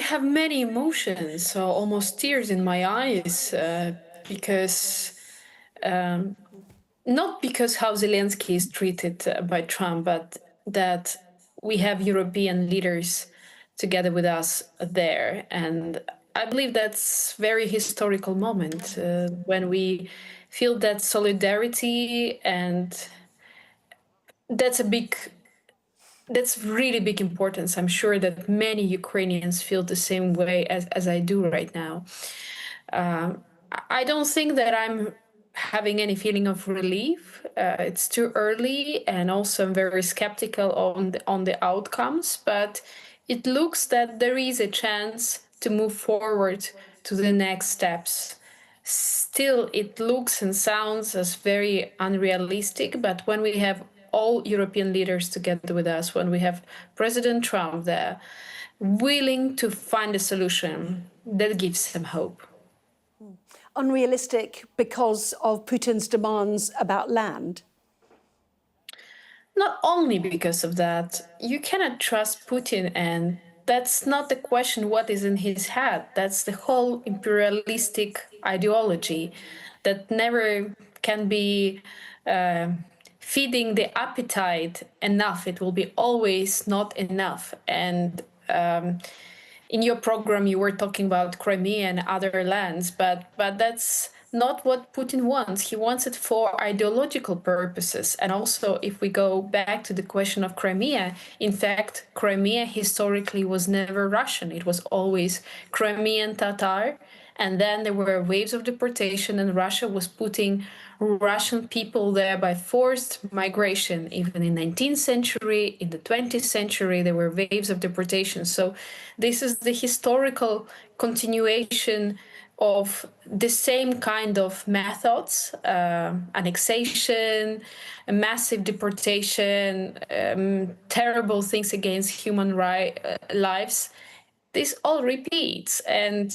have many emotions, so almost tears in my eyes, because not because how Zelensky is treated by Trump, but that we have European leaders together with us there. And I believe that's very historical moment when we feel that solidarity, and that's really big importance. I'm sure that many Ukrainians feel the same way as I do right now. I don't think that I'm having any feeling of relief. It's too early, and also I'm very skeptical on the outcomes. But it looks that there is a chance to move forward to the next steps. Still, it looks and sounds as very unrealistic. But when we have all European leaders together with us, when we have President Trump there, willing to find a solution, that gives some hope. Unrealistic because of Putin's demands about land? Not only because of that. You cannot trust Putin, and that's not the question what is in his head. That's the whole imperialistic ideology that never can be feeding the appetite enough. It will be always not enough. And in your program, you were talking about Crimea and other lands, but that's not what Putin wants. He wants it for ideological purposes. And also, if we go back to the question of Crimea, in fact, Crimea historically was never Russian. It was always Crimean Tatar. And then there were waves of deportation, and Russia was putting Russian people there by forced migration. Even in the 19th century, in the 20th century, there were waves of deportation. So this is the historical continuation of the same kind of methods, annexation, massive deportation, terrible things against human lives. This all repeats, and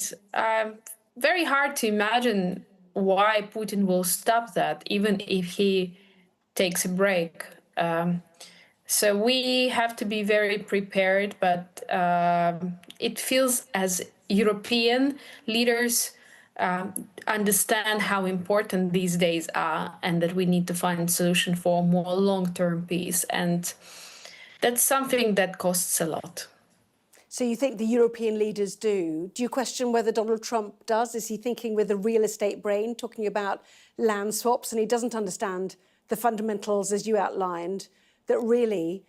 very hard to imagine why Putin will stop that, even if he takes a break. So we have to be very prepared, but it feels as European leaders understand how important these days are, and that we need to find a solution for more long-term peace. And that's something that costs a lot. So you think the European leaders do? Do you question whether Donald Trump does? Is he thinking with a real estate brain, talking about land swaps, and he doesn't understand the fundamentals, as you outlined, that really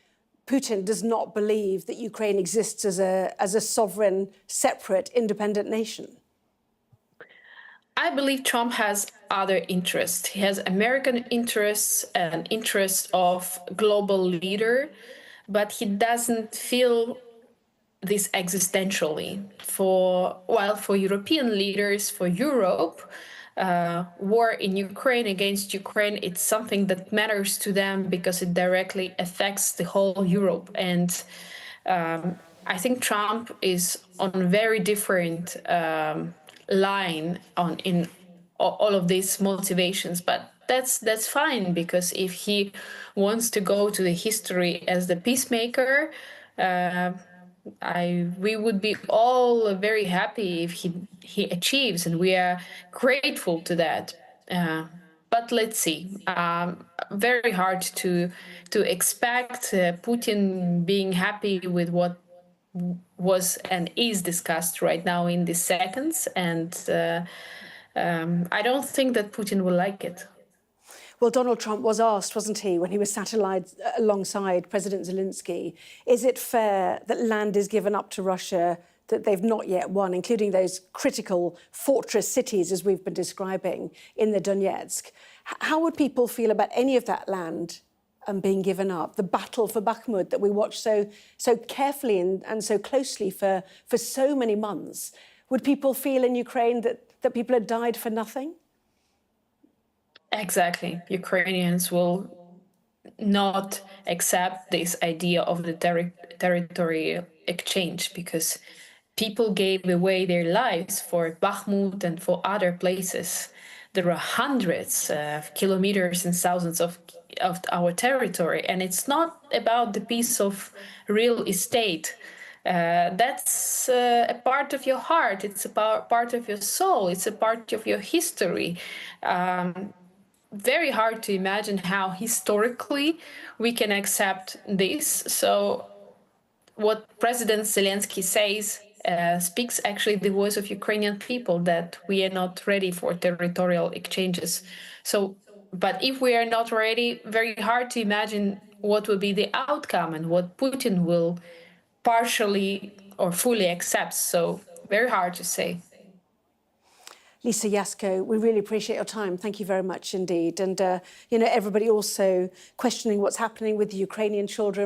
Putin does not believe that Ukraine exists as a sovereign, separate, independent nation? I believe Trump has other interests. He has American interests and interests of global leader, but he doesn't feel this existentially. For European leaders, for Europe, war in Ukraine against Ukraine, it's something that matters to them because it directly affects the whole Europe. And I think Trump is on a very different line in all of these motivations, but that's fine, because if he wants to go to the history as the peacemaker, we would be all very happy if he achieves, and we are grateful to that. But let's see. Very hard to expect Putin being happy with what was and is discussed right now in these seconds, and I don't think that Putin will like it. Well, Donald Trump was asked, wasn't he, when he was sat alongside President Zelensky, is it fair that land is given up to Russia that they've not yet won, including those critical fortress cities, as we've been describing, in the Donetsk? How would people feel about any of that land being given up? The battle for Bakhmut that we watched so carefully and so closely for so many months. Would people feel in Ukraine that people had died for nothing? Exactly. Ukrainians will not accept this idea of the territory exchange, because people gave away their lives for Bakhmut and for other places. There are hundreds of kilometers and thousands of our territory, and it's not about the piece of real estate That's a part of your heart. It's a part of your soul. It's a part of your history. Very hard to imagine how historically we can accept this. So what President Zelensky says speaks actually the voice of Ukrainian people, that we are not ready for territorial exchanges. So, but if we are not ready, very hard to imagine what will be the outcome and what Putin will partially or fully accept. So very hard to say. Lisa Yasko, we really appreciate your time. Thank you very much indeed. And, you know, everybody also questioning what's happening with the Ukrainian children.